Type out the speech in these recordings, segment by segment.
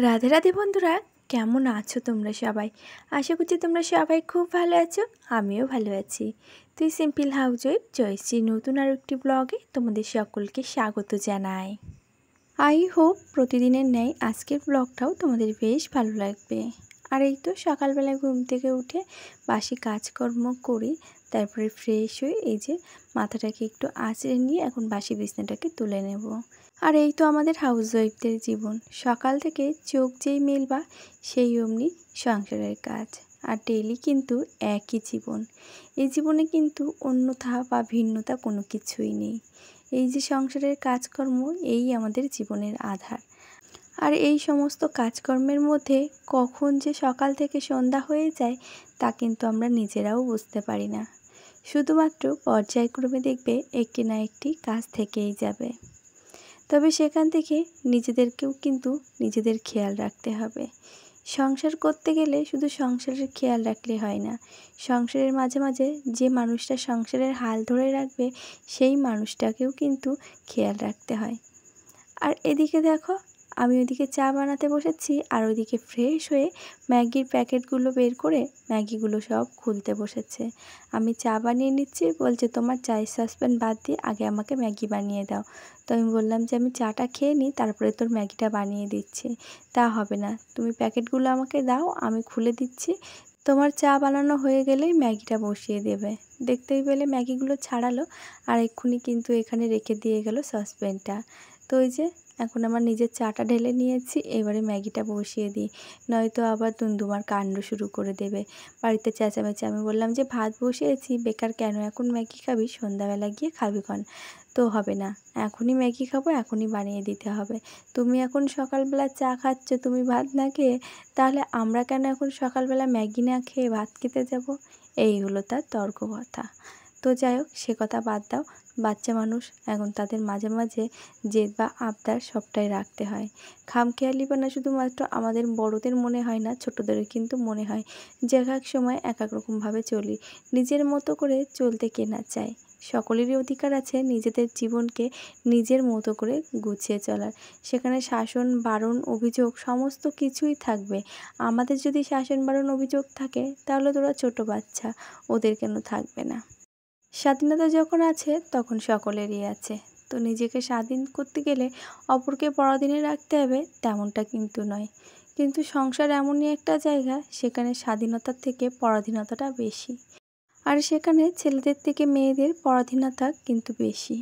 রাধে রাধে বন্ধুরা, কেমন আছো তোমরা সবাই? আশা করছি তোমরা সবাই খুব ভালো আছো। আমিও ভালো আছি। তুই সিম্পল হাউসওয়াইফ জয়শ্রীর নতুন আর একটি ব্লগে তোমাদের সকলকে স্বাগত জানাই। আই হোপ প্রতিদিনের ন্যায় আজকের ব্লগটাও তোমাদের বেশ ভালো লাগবে। আর এই তো সকালবেলায় ঘুম থেকে উঠে বাসি কাজকর্ম করি, তারপরে ফ্রেশ হয়ে এই যে মাথাটাকে একটু আঁচড়ে নিয়ে এখন বাসি বিছনাটাকে তুলে নেব। আর এই তো আমাদের হাউসওয়াইফদের জীবন, সকাল থেকে চোখ যেই মেলবা সেই অমনি সংসারের কাজ। আর ডেইলি কিন্তু একই জীবন। এই জীবনে কিন্তু অন্যথা বা ভিন্নতা কোনো কিছুই নেই। এই যে সংসারের কাজকর্ম, এই আমাদের জীবনের আধার। আর এই সমস্ত কাজকর্মের মধ্যে কখন যে সকাল থেকে সন্ধ্যা হয়ে যায় তা কিন্তু আমরা নিজেরাও বুঝতে পারি না। শুধুমাত্র পর্যায়ক্রমে দেখবে একটি না একটি কাজ থেকেই যাবে। তবে সেখান থেকে নিজেদেরকেও কিন্তু নিজেদের খেয়াল রাখতে হবে। সংসার করতে গেলে শুধু সংসারের খেয়াল রাখলে হয় না, সংসারের মাঝে মাঝে যে মানুষটা সংসারের হাল ধরে রাখবে সেই মানুষটাকেও কিন্তু খেয়াল রাখতে হয়। আর এদিকে দেখো, আমি ওইদিকে চা বানাতে বসেছি আর ওইদিকে ফ্রেশ হয়ে ম্যাগির প্যাকেটগুলো বের করে ম্যাগিগুলো সব খুলতে বসেছে। আমি চা বানিয়ে নিচ্ছি, বলছে তোমার চায়ের সসপ্যান বাদ দিয়ে আগে আমাকে ম্যাগি বানিয়ে দাও। তো আমি বললাম যে আমি চাটা খেয়ে নিই, তারপরে তোর ম্যাগিটা বানিয়ে দিচ্ছি। তা হবে না, তুমি প্যাকেটগুলো আমাকে দাও, আমি খুলে দিচ্ছি, তোমার চা বানানো হয়ে গেলেই ম্যাগিটা বসিয়ে দেবে। দেখতেই পেলে ম্যাগিগুলো ছাড়ালো আর এক্ষুনি কিন্তু এখানে রেখে দিয়ে গেল সসপ্যানটা। তো ওই যে এখন আমার নিজের চাটা ঢেলে নিয়েছি, এবারে ম্যাগিটা বসিয়ে দিই, নয়তো আবার দুমদুমার কাণ্ড শুরু করে দেবে, বাড়িতে চেঁচামেচি। আমি বললাম যে ভাত বসিয়েছি, বেকার কেন এখন ম্যাগি খাবি, সন্ধ্যাবেলা গিয়ে খাবি ক্ষণ। তো হবে না, এখনই ম্যাগি খাবো, এখনই বানিয়ে দিতে হবে। তুমি এখন সকালবেলা চা খাচ্ছ, তুমি ভাত না খেয়ে, তাহলে আমরা কেন এখন সকালবেলা ম্যাগি না খেয়ে ভাত খেতে যাব? এই হলো তার তর্ক কথা। তো যাই হোক, সে কথা বাদ দাও। বাচ্চা মানুষ, এখন তাদের মাঝে মাঝে জেদ বা আবদার সবটাই রাখতে হয়। খামখেয়ালি না শুধুমাত্র আমাদের বড়দের মনে হয় না, ছোটদেরও কিন্তু মনে হয় যে এক এক সময় এক এক রকমভাবে চলি। নিজের মতো করে চলতে কে না চায়? সকলেরই অধিকার আছে নিজেদের জীবনকে নিজের মতো করে গুছিয়ে চলার। সেখানে শাসন বারণ অভিযোগ সমস্ত কিছুই থাকবে। আমাদের যদি শাসন বারণ অভিযোগ থাকে তাহলে তোরা ছোট বাচ্চা, ওদের কেন থাকবে না? স্বাধীনতা যখন আছে তখন সকলেরই আছে। তো নিজেকে স্বাধীন করতে গেলে অপরকে পরাধীনে রাখতে হবে তেমনটা কিন্তু নয়। কিন্তু সংসার এমনই একটা জায়গা, সেখানে স্বাধীনতার থেকে পরাধীনতাটা বেশি। আর সেখানে ছেলেদের থেকে মেয়েদের পরাধীনতা কিন্তু বেশি।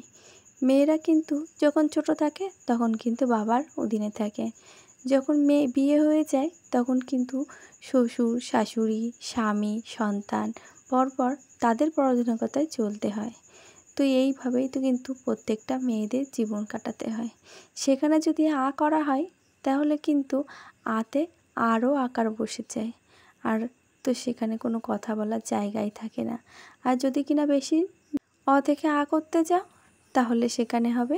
মেয়েরা কিন্তু যখন ছোট থাকে তখন কিন্তু বাবার অধীনে থাকে। যখন মেয়ে বিয়ে হয়ে যায় তখন কিন্তু শ্বশুর শাশুড়ি স্বামী সন্তান পরপর তাদের পরাধীনতায় চলতে হয়। তো এইভাবেই তো কিন্তু প্রত্যেকটা মেয়েদের জীবন কাটাতে হয়। সেখানে যদি করা হয় তাহলে কিন্তু আতে আরও আকার বসে যায়। আর তো সেখানে কোনো কথা বলার জায়গাই থাকে না। আর যদি কিনা বেশি থেকে করতে যাও তাহলে সেখানে হবে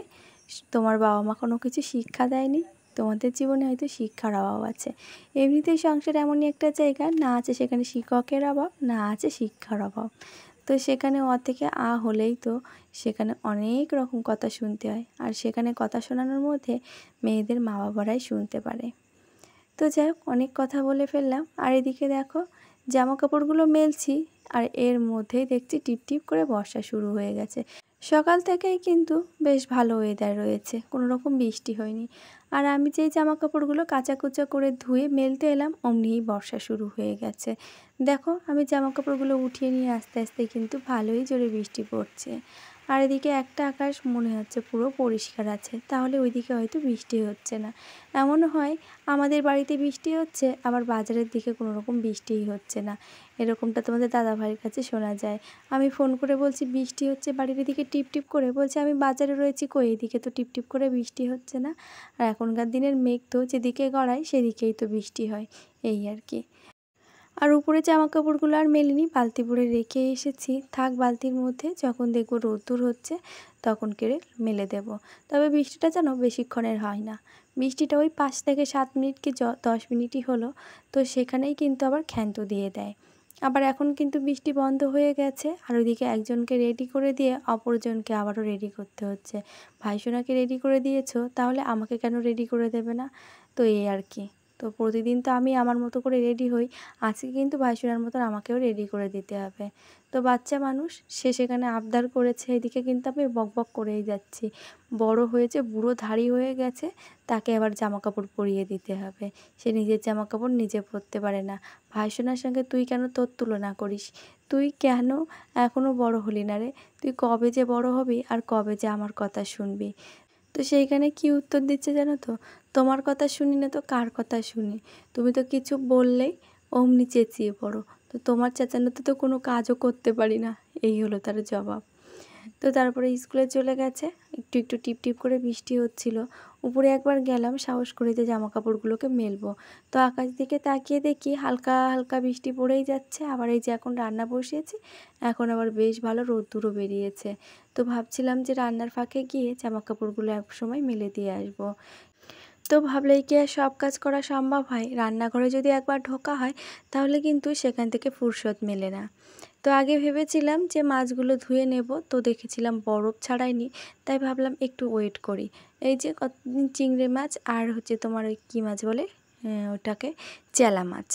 তোমার বাবা মা কোনো কিছু শিক্ষা দেয়নি, তোমাদের জীবনে হয়তো শিক্ষার অভাব আছে। এমনিতেই সংসার এমনই একটা জায়গা, না আছে সেখানে শিক্ষকের অভাব, না আছে শিক্ষার অভাব। তো সেখানে থেকে হলেই তো সেখানে অনেক রকম কথা শুনতে হয়। আর সেখানে কথা শোনানোর মধ্যে মেয়েদের মা বাবারাই শুনতে পারে। তো যাই হোক, অনেক কথা বলে ফেললাম। আর এদিকে দেখো, জামা কাপড়গুলো মেলছি আর এর মধ্যেই দেখছি টিপ টিপ করে বর্ষা শুরু হয়ে গেছে। সকাল থেকেই কিন্তু বেশ ভালো ওয়েদার রয়েছে, কোনো রকম বৃষ্টি হয়নি। আর আমি যেই জামা কাপড়গুলো কাচাকুচা করে ধুয়ে মেলতে এলাম অমনিই বর্ষা শুরু হয়ে গেছে। দেখো, আমি জামা কাপড়গুলো উঠিয়ে নিয়ে আস্তে আস্তে কিন্তু ভালোই জোরে বৃষ্টি পড়ছে। আর এদিকে একটা আকাশ মনে হচ্ছে পুরো পরিষ্কার আছে, তাহলে ওইদিকে হয়তো বৃষ্টি হচ্ছে না। এমনও হয় আমাদের বাড়িতে বৃষ্টি হচ্ছে, আবার বাজারের দিকে কোনো রকম বৃষ্টিই হচ্ছে না। এরকমটা তোমাদের দাদাভাইয়ের কাছে শোনা যায়। আমি ফোন করে বলছি বৃষ্টি হচ্ছে বাড়ির দিকে টিপ টিপ করে, বলছে আমি বাজারে রয়েছি, কই এদিকে তো টিপ টিপ করে বৃষ্টি হচ্ছে না। আর এখনকার দিনের মেঘ তো যেদিকে গড়ায় সেদিকেই তো বৃষ্টি হয়, এই আর কি। আর উপরে জামা কাপড়গুলো আর মেলিনি, বালতি ভরে রেখে এসেছি, থাক বালতির মধ্যে, যখন দেখবো রোদ্দুর হচ্ছে তখন কেড়ে মেলে দেব। তবে বৃষ্টিটা যেন বেশিক্ষণের হয় না। বৃষ্টিটা ওই 5 থেকে 7 মিনিট কি 10 মিনিটই হলো, তো সেখানেই কিন্তু আবার ক্ষান্ত দিয়ে দেয়। আবার এখন কিন্তু বৃষ্টি বন্ধ হয়ে গেছে। আর ওইদিকে একজনকে রেডি করে দিয়ে অপরজনকে আবারও রেডি করতে হচ্ছে। ভাইসোনাকে রেডি করে দিয়েছো, তাহলে আমাকে কেন রেডি করে দেবে না? তো এই আর কি। তো প্রতিদিন তো আমি আমার মতো করে রেডি হই, আজকে কিন্তু ভাইসোনার মতন আমাকেও রেডি করে দিতে হবে। তো বাচ্চা মানুষ, সে সেখানে আবদার করেছে, এদিকে কিন্তু আমি বকবক করেই যাচ্ছি। বড় হয়েছে, বুড়ো ধাড়ি হয়ে গেছে, তাকে আবার জামা কাপড় পরিয়ে দিতে হবে। সে নিজের জামা কাপড় নিজে পরতে পারে না। ভাইসোনার সঙ্গে তুই কেন তোর তুলনা করিস? তুই কেন এখনও বড় হলি না রে? তুই কবে যে বড় হবি আর কবে যে আমার কথা শুনবি? তো সেইখানে কি উত্তর দিচ্ছে জানো তো? তোমার কথা শুনি না তো কার কথা শুনি? তুমি তো কিছু বললেই অমনি চেঁচিয়ে পড়ো। তো তোমার চেঁচানোতে তো কোনো কাজও করতে পারি না। এই হলো তার জবাব। তো তারপরে স্কুলে চলে গেছে। একটু একটু টিপ টিপ করে বৃষ্টি হচ্ছিল। উপরে একবার গেলাম সাহস করে যে জামা কাপড়গুলোকে মেলবো। তো আকাশ দিকে তাকিয়ে দেখি হালকা হালকা বৃষ্টি পড়েই যাচ্ছে। আবার এই যে এখন রান্না বসিয়েছি, এখন আবার বেশ ভালো রোদ্দুরও বেরিয়েছে। তো ভাবছিলাম যে রান্নার ফাঁকে গিয়ে জামা কাপড়গুলো এক সময় মেলে দিয়ে আসবো। তো ভাবলেই কি আর সব কাজ করা সম্ভব হয়? রান্নাঘরে যদি একবার ঢোকা হয় তাহলে কিন্তু সেখান থেকে ফুরসত মেলে না। তো আগে ভেবেছিলাম যে মাছগুলো ধুয়ে নেব, তো দেখেছিলাম বরফ ছাড়ায়নি, তাই ভাবলাম একটু ওয়েট করি। এই যে কতদিন চিংড়ি মাছ আর হচ্ছে তোমার ওই কী মাছ বলে ওটাকে, চেলা মাছ।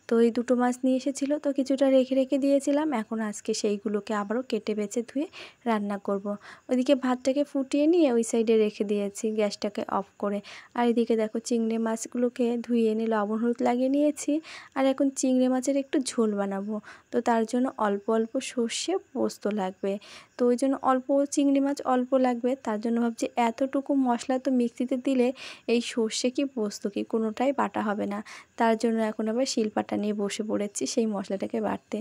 তো এই দুটো মাছ নিয়ে এসেছিলো, তো কিছুটা রেখে রেখে দিয়েছিলাম। এখন আজকে সেইগুলোকে আবারও কেটে বেছে ধুয়ে রান্না করব। ওইদিকে ভাতটাকে ফুটিয়ে নিয়ে ওই সাইডে রেখে দিয়েছি গ্যাসটাকে অফ করে। আর এদিকে দেখো চিংড়ি মাছগুলোকে ধুয়ে এনে লবণ হলুদ লাগিয়ে নিয়েছি। আর এখন চিংড়ি মাছের একটু ঝোল বানাবো। তো তার জন্য অল্প অল্প সর্ষে পোস্ত লাগবে। তো ওই জন্য অল্প চিংড়ি মাছ অল্প লাগবে, তার জন্য ভাবছি এতটুকু মশলা তো মিক্সিতে দিলে এই সর্ষে কি পোস্ত কি কোনোটাই বাটা হবে না। তার জন্য এখন আবার শিলপাটা নিয়ে বসে পড়েছি সেই মশলাটাকে বাটতে।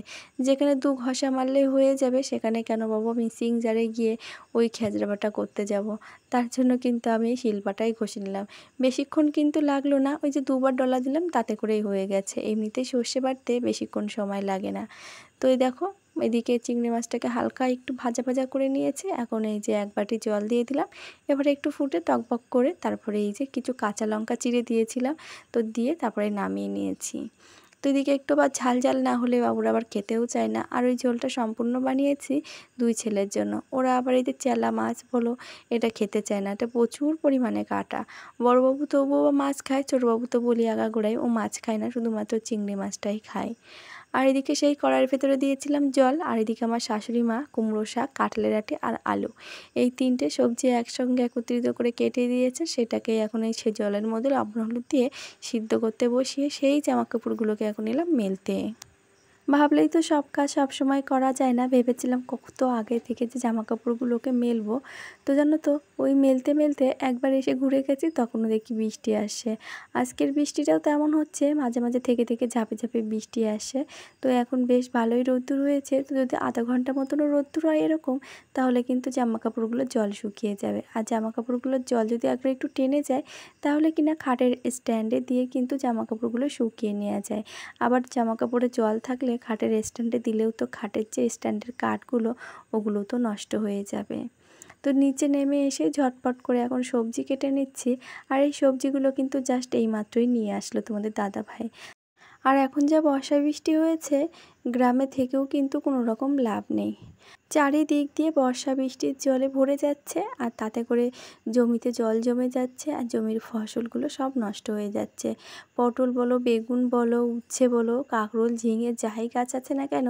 যেখানে 2 ঘষা মারলেই হয়ে যাবে, সেখানে কেন বাবু আমি মিক্সিং জারে গিয়ে ওই খেজড়া বাটা করতে যাব? তার জন্য কিন্তু আমি শিলপাটাই ঘষে নিলাম। বেশিক্ষণ কিন্তু লাগলো না, ওই যে 2 বার ডলা দিলাম তাতে করেই হয়ে গেছে। এমনিতেই সর্ষে বাটতে বেশিক্ষণ সময় লাগে না। তো এই দেখো এদিকে চিংড়ি মাছটাকে হালকা একটু ভাজা ভাজা করে নিয়েছি। এখন এই যে 1 বাটি জল দিয়ে দিলাম। এবারে একটু ফুটে টকবক করে তারপরে এই যে কিছু কাঁচা লঙ্কা চিড়ে দিয়েছিলাম, তো দিয়ে তারপরে নামিয়ে নিয়েছি। তো এদিকে একটু আবার ঝাল ঝাল না হলে বাবুরা আবার খেতেও চায় না। আর ওই ঝোলটা সম্পূর্ণ বানিয়েছি 2 ছেলের জন্য। ওরা আবার এই যে চেলা মাছ বলো, এটা খেতে চায় না, এটা প্রচুর পরিমাণে কাঁটা। বড়বাবু তবুও মাছ খায়, ছোটোবাবু তো বলি আগাগোড়াই ও মাছ খায় না, শুধুমাত্র চিংড়ি মাছটাই খায়। আর এদিকে সেই কড়াইয়ের ভেতরে দিয়েছিলাম জল, আর এদিকে আমার শাশুড়ি মা কুমড়ো শাক, কাঁঠালের আঁটি আর আলু, এই 3টে সবজি একসঙ্গে একত্রিত করে কেটে দিয়েছে। সেটাকে এখন এই সে জলের মধ্যে লবণ হলুদ দিয়ে সিদ্ধ করতে বসিয়ে সেই জামাকাপড়গুলোকে এখন এলাম মেলতে। ভাবলেই তো সব কাজ সবসময় করা যায় না। ভেবেছিলাম কত আগে থেকে যে জামাকাপড়গুলোকে মেলবো। তো জানো তো ওই মেলতে মেলতে একবার এসে ঘুরে গেছি, তখনও দেখি বৃষ্টি আসছে। আজকের বৃষ্টিটাও তেমন হচ্ছে, মাঝে মাঝে থেকে থেকে ঝাপে ঝাপে বৃষ্টি আসছে। তো এখন বেশ ভালোই রোদ্দুর হয়েছে। তো যদি আধা ঘন্টা মতনও রোদ্দুর হয় এরকম, তাহলে কিন্তু জামাকাপড়গুলো জল শুকিয়ে যাবে। আর জামাকাপড়গুলোর জল যদি একবার একটু টেনে যায়, তাহলে কিনা খাটের স্ট্যান্ডে দিয়ে কিন্তু জামাকাপড়গুলো শুকিয়ে নেওয়া যায়। আবার জামাকাপড়ে জল থাকলে খাটের স্ট্যান্ডে দিলেও তো খাটের যে স্ট্যান্ডের কাঠগুলো, ওগুলো তো নষ্ট হয়ে যাবে। তো নিচে নেমে এসে ঝটপট করে এখন সবজি কেটে নিচ্ছি। আর এই সবজিগুলো কিন্তু জাস্ট এইমাত্রই নিয়ে আসলো তোমাদের দাদাভাই। আর এখন যা বর্ষা বৃষ্টি হয়েছে, গ্রামে থেকেও কিন্তু কোনো রকম লাভ নেই। চারিদিক দিয়ে বর্ষা বৃষ্টির জলে ভরে যাচ্ছে, আর তাতে করে জমিতে জল জমে যাচ্ছে, আর জমির ফসলগুলো সব নষ্ট হয়ে যাচ্ছে। পটল বলো, বেগুন বলো, উচ্ছে বলো, কাঁকরোল, ঝিঙে যাই গাছ আছে না কেন,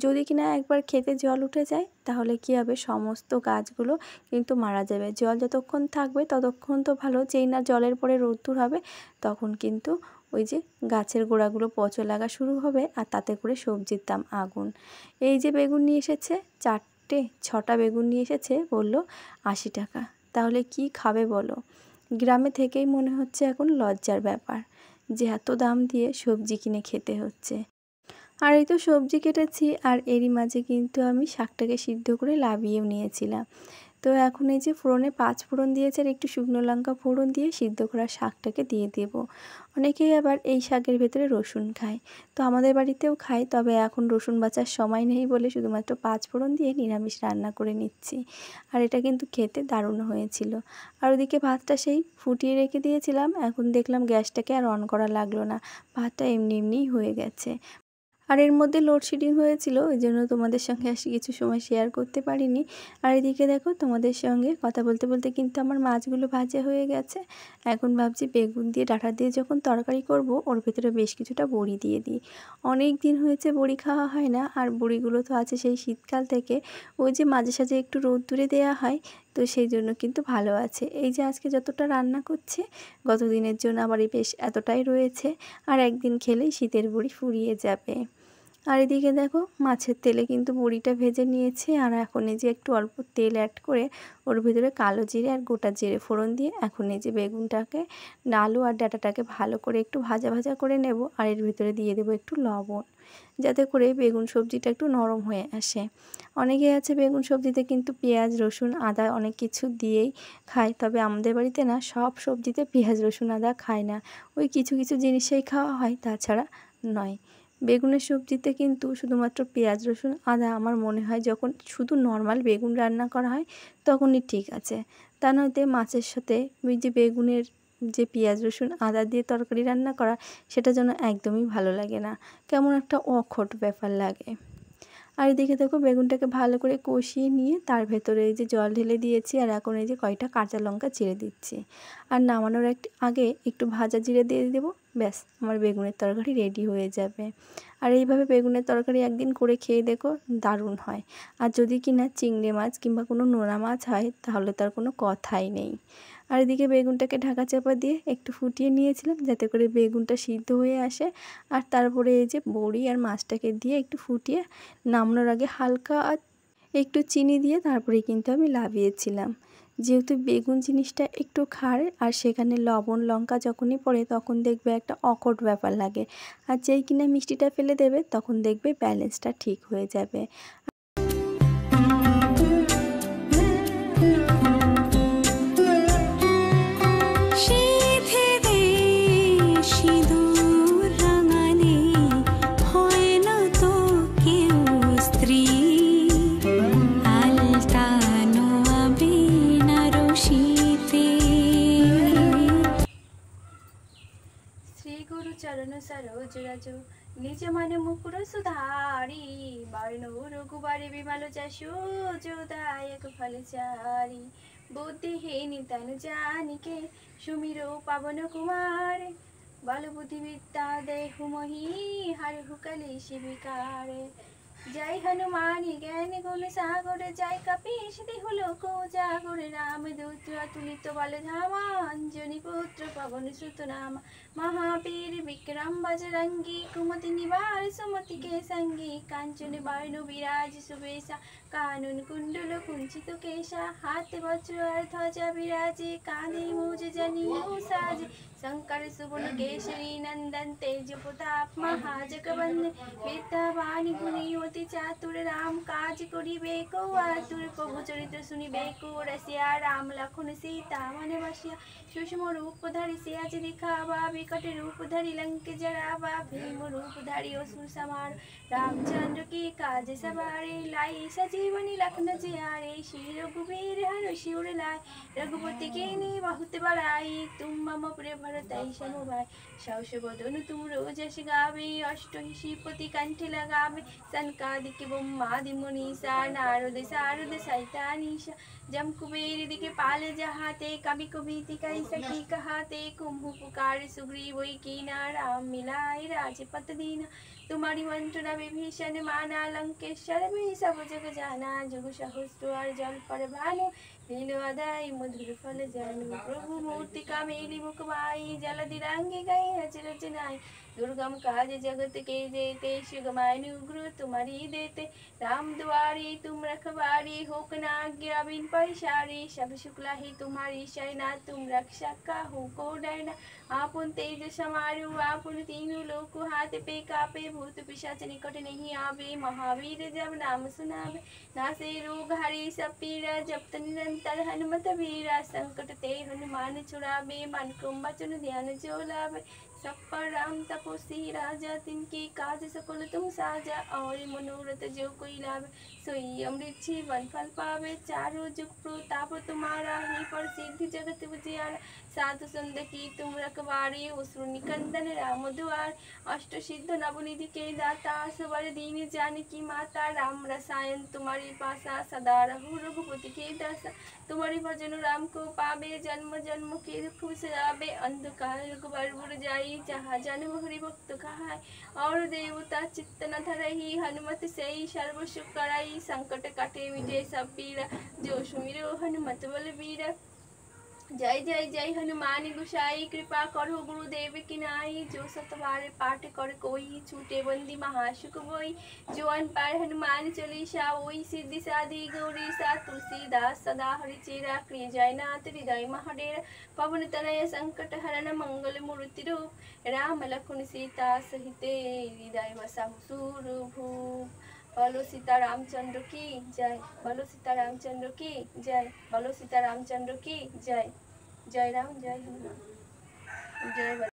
যদি কিনা একবার খেতে জল উঠে যায়, তাহলে কী হবে, সমস্ত গাছগুলো কিন্তু মারা যাবে। জল যতক্ষণ থাকবে ততক্ষণ তো ভালো, যেই না জলের পরে রোদ্দুর হবে, তখন কিন্তু ওই যে গাছের গোড়াগুলো পচা লাগা শুরু হবে, আর তাতে করে সবজির দাম আগুন। এই যে বেগুন নিয়ে এসেছে, 4টে 6টা বেগুন নিয়ে এসেছে, বললো 80 টাকা। তাহলে কি খাবে বলো? গ্রামে থেকেই মনে হচ্ছে এখন লজ্জার ব্যাপার যে এত দাম দিয়ে সবজি কিনে খেতে হচ্ছে। আর এই তো সবজি কেটেছি, আর এরই মাঝে কিন্তু আমি শাকটাকে সিদ্ধ করে লাভিয়েও নিয়েছিলাম। তো এখন এই যে ফোড়নে 5 ফোড়ন দিয়েছে, আর একটু শুকনো লঙ্কা ফোড়ন দিয়ে সিদ্ধ করা শাকটাকে দিয়ে দেব। অনেকেই আবার এই শাকের ভেতরে রসুন খায়, তো আমাদের বাড়িতেও খায়, তবে এখন রসুন বাছার সময় নেই বলে শুধুমাত্র 5 ফোড়ন দিয়ে নিরামিষ রান্না করে নিচ্ছি। আর এটা কিন্তু খেতে দারুণ হয়েছিল। আর ওদিকে ভাতটা সেই ফুটিয়ে রেখে দিয়েছিলাম, এখন দেখলাম গ্যাসটাকে আর অন করা লাগলো না, ভাতটা এমনি এমনিই হয়ে গেছে। আর এর মধ্যে লোডশেডিং হয়েছিল, ওই জন্য তোমাদের সঙ্গে কিছু সময় শেয়ার করতে পারিনি। আর এদিকে দেখো তোমাদের সঙ্গে কথা বলতে বলতে কিন্তু আমার মাছগুলো ভাজা হয়ে গেছে। এখন ভাবছি বেগুন দিয়ে ডাঁটা দিয়ে যখন তরকারি করব, ওর ভেতরে বেশ কিছুটা বড়ি দিয়ে দিই। অনেক দিন হয়েছে বড়ি খাওয়া হয় না, আর বড়িগুলো তো আছে সেই শীতকাল থেকে, ওই যে মাঝে সাঝে একটু রোদ্দুরে দেওয়া হয়, তো সেই জন্য কিন্তু ভালো আছে। এই যে আজকে যতটা রান্না করছে, গত দিনের জন্য আবার বেশ এতটাই রয়েছে, আর একদিন খেলেই শীতের বড়ি ফুরিয়ে যাবে। আর এদিকে দেখো মাছের তেলে কিন্তু বড়িটা ভেজে নিয়েছি, আর এখন এই যে একটু অল্প তেল অ্যাড করে ওর ভিতরে কালো জিরে আর গোটা জিরে ফোড়ন দিয়ে এখন এই যে বেগুনটাকে, আলু আর ডাঁটাটাকে ভালো করে একটু ভাজা ভাজা করে নেব। আর এর ভিতরে দিয়ে দেবো একটু লবণ, যাতে করে বেগুন সবজিটা একটু নরম হয়ে আসে। অনেকে আছে বেগুন সবজিতে কিন্তু পেঁয়াজ রসুন আদা অনেক কিছু দিয়েই খায়, তবে আমাদের বাড়িতে না সব সবজিতে পেঁয়াজ রসুন আদা খায় না, ওই কিছু কিছু জিনিসেই খাওয়া হয়, তাছাড়া নয়। বেগুনের সবজিতে কিন্তু শুধুমাত্র পেঁয়াজ রসুন আদা আমার মনে হয় যখন শুধু নর্মাল বেগুন রান্না করা হয় তখনই ঠিক আছে, তা নয়তো মাছের সাথে ওই যে বেগুনের যে পেঁয়াজ রসুন আদা দিয়ে তরকারি রান্না করা, সেটা যেন একদমই ভালো লাগে না, কেমন একটা অখট ব্যাপার লাগে। আর এদিকে দেখো বেগুনটাকে ভালো করে কষিয়ে নিয়ে তার ভেতরে এই যে জল ঢেলে দিয়েছি, আর এখন এই যে কয়টা কাঁচা লঙ্কা চিড়ে দিচ্ছি। আর নামানোর আগে একটু ভাজা জিরে দিয়ে দেবো, ব্যাস আমার বেগুনের তরকারি রেডি হয়ে যাবে। আর এইভাবে বেগুনের তরকারি একদিন করে খেয়ে দেখো, দারুণ হয়। আর যদি কিনা চিংড়ি মাছ কিংবা কোনো নোনা মাছ হয়, তাহলে তার কোনো কথাই নেই। আর এদিকে বেগুনটাকে ঢাকা চাপা দিয়ে একটু ফুটিয়ে নিয়েছিলাম, যাতে করে বেগুনটা সিদ্ধ হয়ে আসে। আর তারপরে এই যে বড়ি আর মাছটাকে দিয়ে একটু ফুটিয়ে নামানোর আগে হালকা একটু চিনি দিয়ে তারপরে কিন্তু আমি নামিয়েছিলাম। যেহেতু বেগুন জিনিসটা একটু খাড়, আর সেখানে লবণ লঙ্কা যখনই পড়ে তখন দেখবে একটা অকট ব্যাপার লাগে, আর যেই কিনা মিষ্টিটা ফেলে দেবে তখন দেখবে ব্যালেন্সটা ঠিক হয়ে যাবে। चरण सरोज रज निज मन मुकुर सुधारी वर्ण रघुबरी विमल जशो जोदायक फलचारी बुद्धिहीन तनु जानिके सुमिरो पवन कुमार बल बुद्धि विद्या देहु मोहि हरहु कलेश विकारे जय हनुमान ज्ञान गुण सागर जय कपीश देहु लोक जागर रामदूत अतुलित बल धामा अंजनी पुत्र पवन सुत नामा महावीर विक्रम बजरंगी कुमति निवार सुमति के संगी कांचन वर्ण विराज सुबेसा कानन कुंडल कुंचित केशा हाथ वज्र ध्वजा विराजे कांधे मूज जनेऊ साजे शंकर सुवन केसरी नंदन तेज प्रताप महाजगवंदन विद्यावान गुणवती चातुर राम काज करिबेको आतुर प्रभु चरित्र सुनिबेको रसिया राम लखन सीता मन बसिया सूक्ष्म रूप धरि सियाज दिखावा विकट रूप धरि लंक जरावा भीम रूप धरि असुर संहार रामचंद्र की काज सवारे लाई सजीवनी लखन जियारे श्री रघुवीर हनुषिउर लाए रघुपति के ने बहुत बड़ाई तुम मम प्रिय भरतई समुभाई सौष बदन तुम रोजस गावे अष्ट श्रीपति कंठ लगावे सनकादिक ब्रह्मादि मुनीसा नारद सारद सैतानीसा जम कुबेर दिखे पाल जहाते कवि कबीति कही सकी कहाते कुम्भ पुकार सुग्रीव कीना राम मिलाए राजपत दीना तुम्हारी मंत्रणा विभीषण माना लंकेश्वर में सब जग जाना जुग सहस्त्र और जल पर भानु लीलो अदाई मधुर फल जानू प्रभु मूर्ति का मेली मुखबाई जलधि रंगे गई अचरज नाई दुर्गम काज जगत के जेते सुगमायु गुरु तुम्हारी देते राम दुआरी तुम रखवारी होक न आज्ञा बिन पैसारी सब शुक्ला ही तुम्हारी शैना तुम रक्षक का हो को डरना आपुन तेज समारू आपुन तीनों लोक हाथ पे कापे भूत पिशाच निकट नहीं आवे महावीर जब नाम सुनावे नासे रोग हरि सब पीरा जपत निरंतर हनुमत वीरा संकट ते हनुमान छुड़ावे मन क्रम वचन ध्यान जो लावे सब पर राम तपस्वी राजा, तिनके काज सकल तुम साजा। और मनोरथ जो कोई लावे, सोई अमृत जीवन फल पावे। चारों जुग प्रताप तुम्हारा, ही पर सिद्धि जगत उजियारा। साधु संत की तुम रखवारे, असुर निकंदन राम दुआर। अष्ट सिद्ध नवनिधि के दाता, सबर दीन जानकी माता। राम रसायन तुम्हारी पासा, सदा रहो रघुपति के दासा। तुम्हारी भजन राम को पावे, जन्म जन्म के दुख बिसरावे। अंधकार रघुबर बुर जाई, जहाँ जन्म हरि भक्त कहाय। और देवता चित्त न धरहि, हनुमत से सर्व सुख करई। संकट काटे मिटे सब पीरा, जो सुमिरो हनुमत बलबीरा। जय जय जय हनुमान गोसाई, कृपा करो गुरुदेव की नाई। जो सतबार पाठ कर कोई, छूटे बंदी महासुख बोई। जो अनपार हनुमान चालीसा, ओई सिद्धि साधी गौरीसा। तुलसीदास सदा हरिचेरा, प्रिय जयनाथ हृदय महडेरा। पवन तनय संकट हरण, मंगल मूर्ति रूप। राम लखन सीता सहिते, हृदय बसहु सुरभूप। बोलो सीता रामचंद्र की जय, बोलो सीता रामचंद्र की जय, बोलो सीता रामचंद्र की जय। जय राम जय हनुमान जय।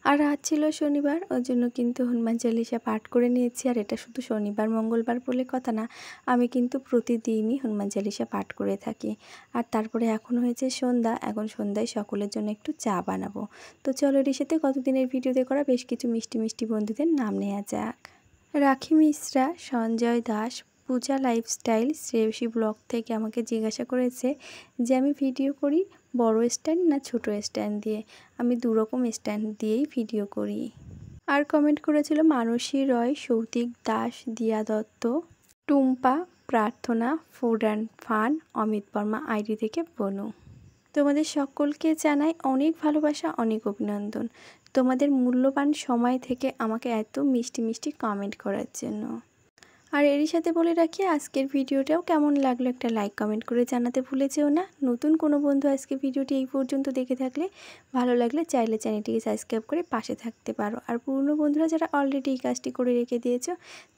আর আজ ছিল শনিবার, ওর জন্য কিন্তু হনুমান চালিসা পাঠ করে নিয়েছি। আর এটা শুধু শনিবার মঙ্গলবার বলে কথা না, আমি কিন্তু প্রতিদিনই হনুমান চালিসা পাঠ করে থাকি। আর তারপরে এখন হয়েছে সন্ধ্যা, এখন সন্ধ্যায় সকলের জন্য একটু চা বানাবো। তো চলো এর সাথে কতদিনের ভিডিওতে করা বেশ কিছু মিষ্টি মিষ্টি বন্ধুদের নাম নেওয়া যাক। রাখি মিশ্রা, সঞ্জয় দাস, পূজা লাইফস্টাইল, শ্রেয়সী ব্লগ থেকে আমাকে জিজ্ঞাসা করেছে যে আমি ভিডিও করি বড় স্ট্যান্ড না ছোট স্ট্যান্ড দিয়ে। আমি দুরকম স্ট্যান্ড দিয়েই ভিডিও করি। আর কমেন্ট করেছিল মানসী রয়, সৌতিক দাস, দিয়া Dutta, Tumpa, Prarthana, food and fun, Amit Barma ID থেকে বনু। তোমাদের সকলকে জানাই অনেক ভালোবাসা, অনেক অভিনন্দন তোমাদের মূল্যবান সময় থেকে আমাকে এত মিষ্টি মিষ্টি কমেন্ট করার জন্য। আর এরই সাথে বলে রাখি আজকের ভিডিওটাও কেমন লাগলো একটা লাইক কমেন্ট করে জানাতে ভুলে যেও না। নতুন কোনো বন্ধু আজকে ভিডিওটি এই পর্যন্ত দেখে থাকলে ভালো লাগলে চাইলে চ্যানেলটিকে সাবস্ক্রাইব করে পাশে থাকতে পারো। আর পুরনো বন্ধুরা যারা অলরেডি এই কাজটি করে রেখে দিয়েছো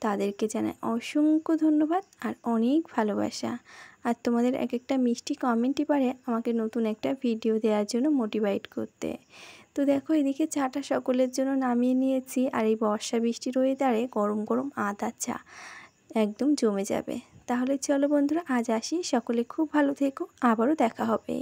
তাদেরকে জানাই অসংখ্য ধন্যবাদ আর অনেক ভালোবাসা। আর তোমাদের এক একটা মিষ্টি কমেন্টই পারে আমাকে নতুন একটা ভিডিও দেওয়ার জন্য মোটিভেট করতে। তো দেখো এদিকে চাটা সকলের জন্য নামিয়ে নিয়েছি। আর এই বর্ষা বৃষ্টির ওয়েদারে গরম গরম আদা চা একদম জমে যাবে। তাহলে চলো বন্ধুরা আজ আসি, সকলে খুব ভালো থেকো, আবারও দেখা হবে।